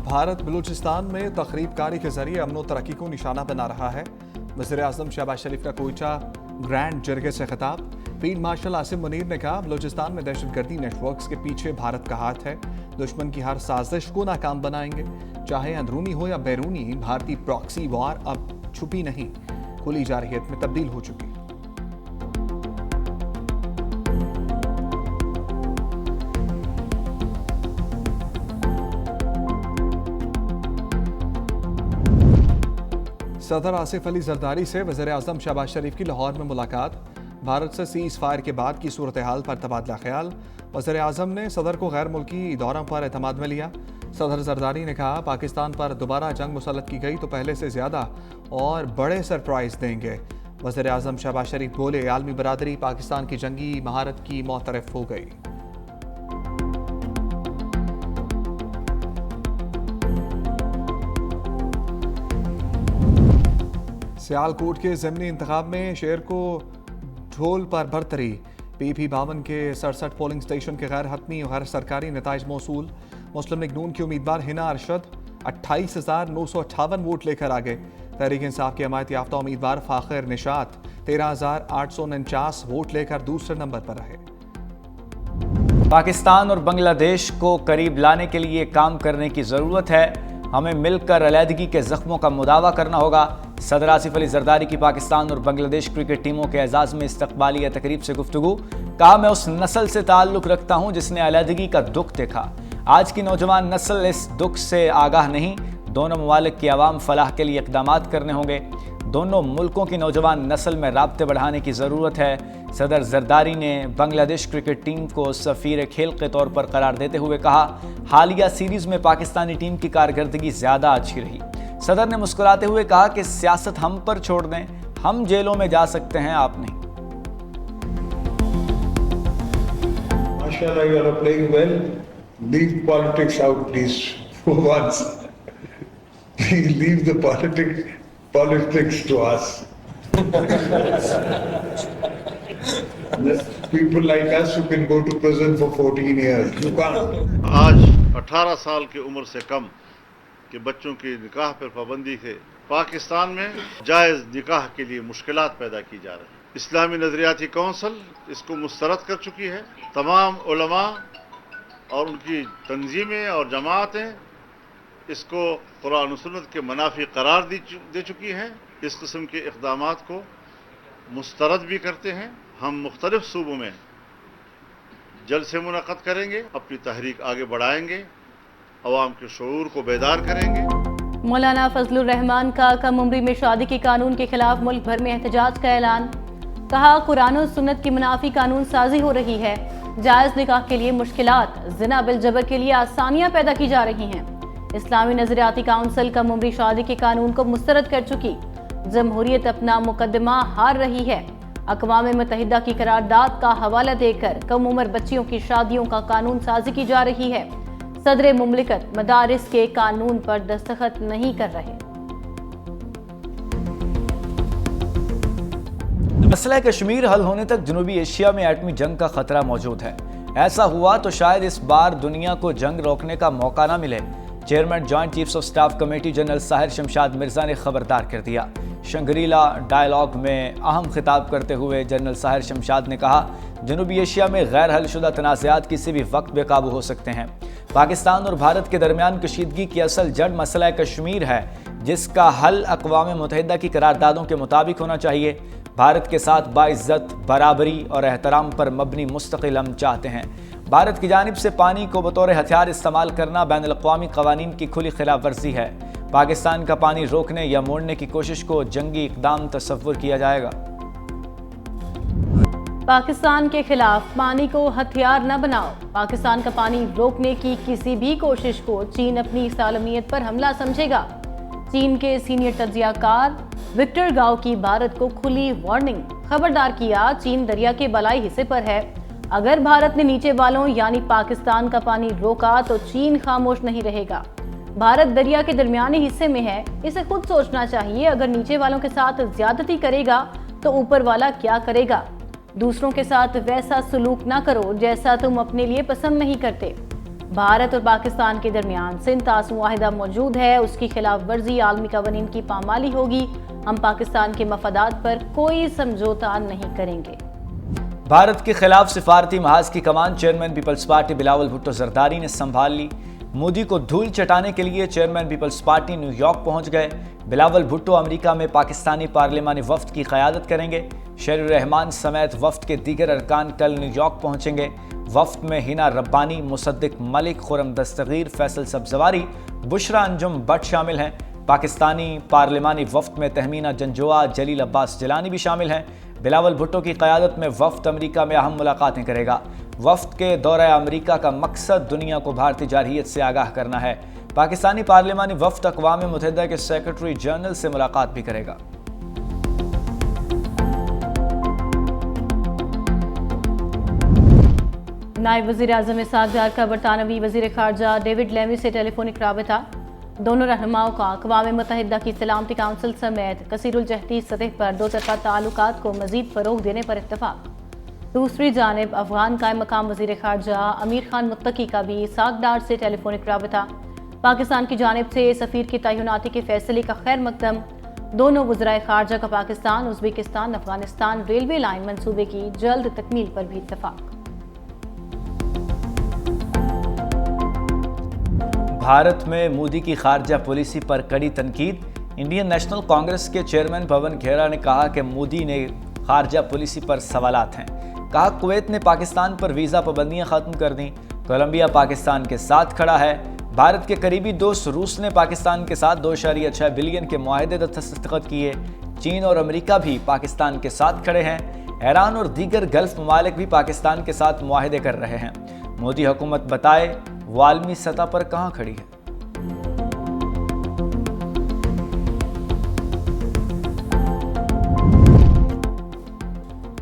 भारत बलूचिस्तान में तकरीब कारी के जरिए अमन व तरक्की को निशाना बना रहा है। वज़ीर-ए-आज़म शहबाज शरीफ का कोयटा ग्रैंड जरगे से खिताब। फील्ड मार्शल आसिम मुनीर ने कहा, बलूचिस्तान में दहशतगर्दी नेटवर्क्स के पीछे भारत का हाथ है। दुश्मन की हर साजिश को नाकाम बनाएंगे। चाहे अंदरूनी हो या बैरूनी, भारतीय प्रॉक्सी वॉर अब छुपी नहीं, खुली जारहियत में तब्दील हो चुकी। सदर आसिफ अली जरदारी से वज़ीर-ए-आज़म शहबाज शरीफ की लाहौर में मुलाकात। भारत से सीज़ फायर के बाद की सूरत हाल पर तबादला ख्याल। वज़ीर-ए-आज़म ने सदर को गैर मुल्की दौरों पर एतमाद में लिया। सदर जरदारी ने कहा, पाकिस्तान पर दोबारा जंग मुसल्लत की गई तो पहले से ज़्यादा और बड़े सरप्राइज देंगे। वज़ीर-ए-आज़म शहबाज शरीफ बोले, आलमी बरादरी पाकिस्तान की जंगी महारत की मोतरफ हो गई। सियालकोट के ज़िमनी इंतखाब में शेर को ढोल पर बरतरी। PP52 के 67 पोलिंग स्टेशन के गैर हतमी और गैर सरकारी नताइज मौसूल। मुस्लिम लीग नून की उम्मीदवार हिना अरशद 28,958 वोट लेकर आगे। तहरीक इंसाफ के हमायत याफ्ता उम्मीदवार फाखिर निशात 13,849 वोट लेकर दूसरे नंबर पर रहे। पाकिस्तान और बांग्लादेश को करीब लाने के लिए काम करने की ज़रूरत है। हमें मिलकर अलहदगी के ज़ख्मों का मुदावा करना होगा। सदर आसिफ अली जरदारी की पाकिस्तान और बांग्लादेश क्रिकेट टीमों के एजाज़ में इस्तकबालिया तकरीब से गुफ्तगू। कहा, मैं उस नस्ल से ताल्लुक़ रखता हूँ जिसने अलहदगी का दुख देखा। आज की नौजवान नस्ल इस दुख से आगाह नहीं। दोनों ममालिक की आवाम फलाह के लिए इक़दामात करने होंगे। दोनों मुल्कों की नौजवान नस्ल में राब्ते बढ़ाने की ज़रूरत है। सदर जरदारी ने बांग्लादेश क्रिकेट टीम को सफ़ीर खेल के तौर पर करार देते हुए कहा, हालिया सीरीज़ में पाकिस्तानी टीम की कारकर्दगी ज़्यादा अच्छी रही। सदर ने मुस्कुराते हुए कहा कि सियासत हम पर छोड़ दें, हम जेलों में जा सकते हैं, आप नहीं। Mashallah, you are playing well. Leave politics out, please, for once. Leave the politics to us. People like us who can go to prison for 14 years. You can't. आज 18 साल की उम्र से कम के बच्चों की निकाह पर पाबंदी से पाकिस्तान में जायज़ निकाह के लिए मुश्किलात पैदा की जा रही है। इस्लामी नज़रियाती कौंसिल इसको मुस्तरद कर चुकी है। तमाम उलमा और उनकी तंजीमें और जमातें इसको कुरान और सुन्नत के मुनाफी करार दे चुकी हैं। इस किस्म के इक़दामात को मुस्तरद भी करते हैं। हम मुख्तलिफ सूबों में जलसे मुनक़्क़द करेंगे, अपनी तहरीक आगे बढ़ाएंगे, अवाम के शऊर को बेदार करेंगे। मौलाना फजलुर रहमान का कम उम्री में शादी के कानून के खिलाफ मुल्क भर में एहतजाज का ऐलान। कहा, कुरान और सुन्नत की मुनाफी कानून साजी हो रही है। जायज़ निकाह के लिए मुश्किलात, ज़िना बिल जबर के लिए आसानियां पैदा की जा रही हैं। इस्लामी नज़रियाती काउंसिल कम उम्री शादी के कानून को मुस्तरद कर चुकी। जमहूरियत अपना मुकदमा हार रही है। अक़वाम मुत्तहिदा की करारदाद का हवाला देकर कम उम्र बच्चियों की शादियों का कानून साजी की जा रही है। सदर मुमलिकत मदारिस के कानून पर दस्तखत नहीं कर रहे। मसला कश्मीर हल होने तक जनूबी एशिया में एटमी जंग का खतरा मौजूद है। ऐसा हुआ तो शायद इस बार दुनिया को जंग रोकने का मौका ना मिले। Chairman joint chiefs of staff committee general Sahir Shamshad Mirza ने खबरदार कर दिया। शंग्रीला डायलॉग में अहम खिताब करते हुए जनरल साहिर शमशाद ने कहा, जनूबी एशिया में गैर हलशुदा तनाज़ात किसी भी वक्त बेकाबू हो सकते हैं। पाकिस्तान और भारत के दरमियान कशीदगी की असल जड़ मसला कश्मीर है, जिसका हल अक़वाम मुत्तहिदा की करारदादों के मुताबिक होना चाहिए। भारत के साथ बाइज़्ज़त, बराबरी और एहतराम पर मबनी मुस्तकिल हम चाहते हैं। भारत की जानिब से पानी को बतौर हथियार इस्तेमाल करना बैनुल-अक़वामी क़वानीन की खुली खिलाफ वर्जी है। पाकिस्तान का पानी रोकने या मोड़ने की कोशिश को जंगी इक़दाम तस्वुर किया जाएगा। पाकिस्तान के खिलाफ पानी को हथियार न बनाओ। पाकिस्तान का पानी रोकने की किसी भी कोशिश को चीन अपनी सालमियत पर हमला समझेगा। चीन के सीनियर तज्जियाकार विक्टर गाओ की भारत को खुली वार्निंग। खबरदार किया, चीन दरिया के बलाई हिस्से पर है। अगर भारत ने नीचे वालों यानी पाकिस्तान का पानी रोका तो चीन खामोश नहीं रहेगा। भारत दरिया के दरमियाने हिस्से में है, इसे खुद सोचना चाहिए। अगर नीचे वालों के साथ ज्यादती करेगा तो ऊपर वाला क्या करेगा। दूसरों के साथ वैसा सलूक ना करो जैसा तुम अपने लिए पसंद नहीं करते। भारत और पाकिस्तान के दरमियान सिंध तासु मुआहिदा मौजूद है, उसकी खिलाफ वर्जी आलमी कवानीन की पामाली होगी। हम पाकिस्तान के मफादात पर कोई समझौता नहीं करेंगे। भारत के खिलाफ सिफारती महाज की कमान chairman People's Party Bilawal Bhutto Zardari ने संभाल ली। मोदी को धूल चटाने के लिए चेयरमैन पीपल्स पार्टी न्यूयॉर्क पहुंच गए। बिलावल भुट्टो अमेरिका में पाकिस्तानी पार्लिमानी वफ्द की क़यादत करेंगे। शेर रहमान समेत वफ्द के दीगर अरकान कल न्यूयॉर्क पहुंचेंगे। वफ्द में हिना रब्बानी, मुसद्दिक मलिक, खुरम दस्तगीर, फैसल सब्जवारी, बुशरा अंजुम भट्ट शामिल हैं। पाकिस्तानी पार्लिमानी वफ्द में तहमीना जंजुआ, जलील अब्बास जिलानी भी शामिल हैं। बिलावल भुट्टो की क़यादत में वफ्द अमेरिका में अहम मुलाकातें करेगा। वफ्द के दौरे अमेरिका का मकसद दुनिया को भारतीय जारहियत से आगाह करना है। पाकिस्तानी पार्लिमानी वफ्द अक़वाम मुत्तहिदा के सेक्रेटरी जनरल से मुलाकात भी करेगा। नायब वज़ीर आज़म इसहाक़ डार का बरतानवी वज़ीर ख़ारजा डेविड लेमी से टेलीफोनिक राबिता। दोनों रहनुमाओं का अक़वाम मुत्तहिदा की सलामती काउंसिल समेत कसीरुल जहती सतह पर दो तरफ़ा ताल्लुकात को मज़ीद फ़रोग़ देने पर इत्तफ़ाक़। दूसरी जानिब अफ़गान कायम मकाम वज़ीर ख़ारजा अमीर खान मुत्तकी का भी इसहाक़ डार से टेलीफोनिक राबिता। पाकिस्तान की जानिब से सफ़ीर की तैनाती के फ़ैसले का खैर मकदम। दोनों वज़राए ख़ारजा का Pakistan, Uzbekistan, Afghanistan railway line मनसूबे की जल्द तकमील पर भी इत्तफ़ाक़। भारत में मोदी की खारजा पॉलिसी पर कड़ी तनकीद। इंडियन नेशनल कांग्रेस के चेयरमैन पवन खेरा ने कहा कि मोदी ने खारजा पॉलिसी पर सवालात हैं। कहा कुवैत ने पाकिस्तान पर वीज़ा पाबंदियां ख़त्म कर दी। कोलंबिया पाकिस्तान के साथ खड़ा है। भारत के करीबी दोस्त रूस ने पाकिस्तान के साथ 2.6 बिलियन के मुआहदे दस्तखत किए। चीन और अमेरिका भी पाकिस्तान के साथ खड़े हैं। ईरान और दीगर गल्फ ममालिक भी पाकिस्तान के साथ मुआहदे कर रहे हैं। मोदी हुकूमत बताए वो आलमी सतह पर कहाँ खड़ी है।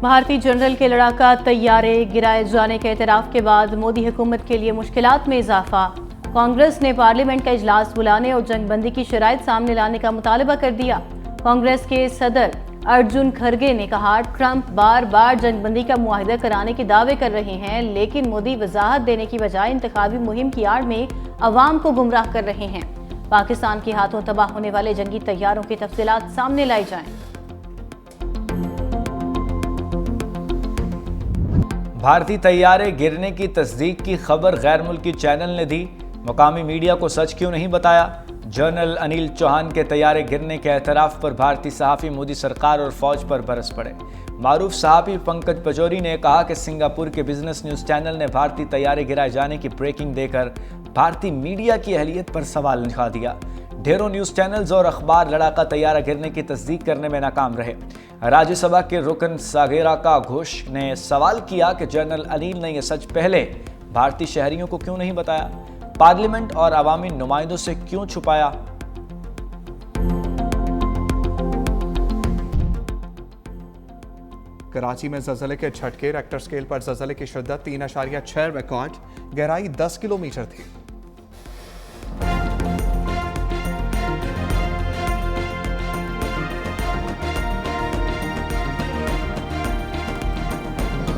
भारतीय जनरल के लड़ाका तैयारे गिराए जाने के एतराफ़ के बाद मोदी हुकूमत के लिए मुश्किलात में इजाफा। कांग्रेस ने पार्लियामेंट का इजलास बुलाने और जंगबंदी की शराइत सामने लाने का मुतालबा कर दिया। कांग्रेस के सदर अर्जुन खरगे ने कहा ट्रंप बार बार जंगबंदी का मुआहिदा कराने के दावे कर रहे हैं, लेकिन मोदी वजाहत देने की बजाय इंतखाबी मुहिम की आड़ में अवाम को गुमराह कर रहे हैं। पाकिस्तान के हाथों तबाह होने वाले जंगी तैयारों की तफसीलात सामने लाई जाएं। भारतीय तैयारे गिरने की तस्दीक की खबर गैर मुल्की चैनल ने दी। मुकामी मीडिया को सच क्यों नहीं बताया। जनरल अनिल चौहान के तैयारे गिरने के एतराफ़ पर भारतीय सहाफ़ी मोदी सरकार और फौज पर बरस पड़े। मारूफ सहाफ़ी पंकज पचौरी ने कहा कि सिंगापुर के बिजनेस न्यूज़ चैनल ने भारतीय तैयारे गिराए जाने की ब्रेकिंग देकर भारतीय मीडिया की अहलियत पर सवाल उठा दिया। ढेरों न्यूज़ चैनल्स और अखबार लड़ाका तैयारा गिरने की तस्दीक करने में नाकाम रहे। राज्यसभा के रुकन सागेरा का घोष ने सवाल किया कि जनरल अनिल ने यह सच पहले भारतीय शहरियों को क्यों नहीं बताया, पार्लियामेंट और अवामी नुमाइंदों से क्यों छुपाया। कराची में ज़लज़ले के झटके, रेक्टर स्केल पर ज़लज़ले की शिद्दत 3.6 रिकॉर्ड, गहराई 10 किलोमीटर थी।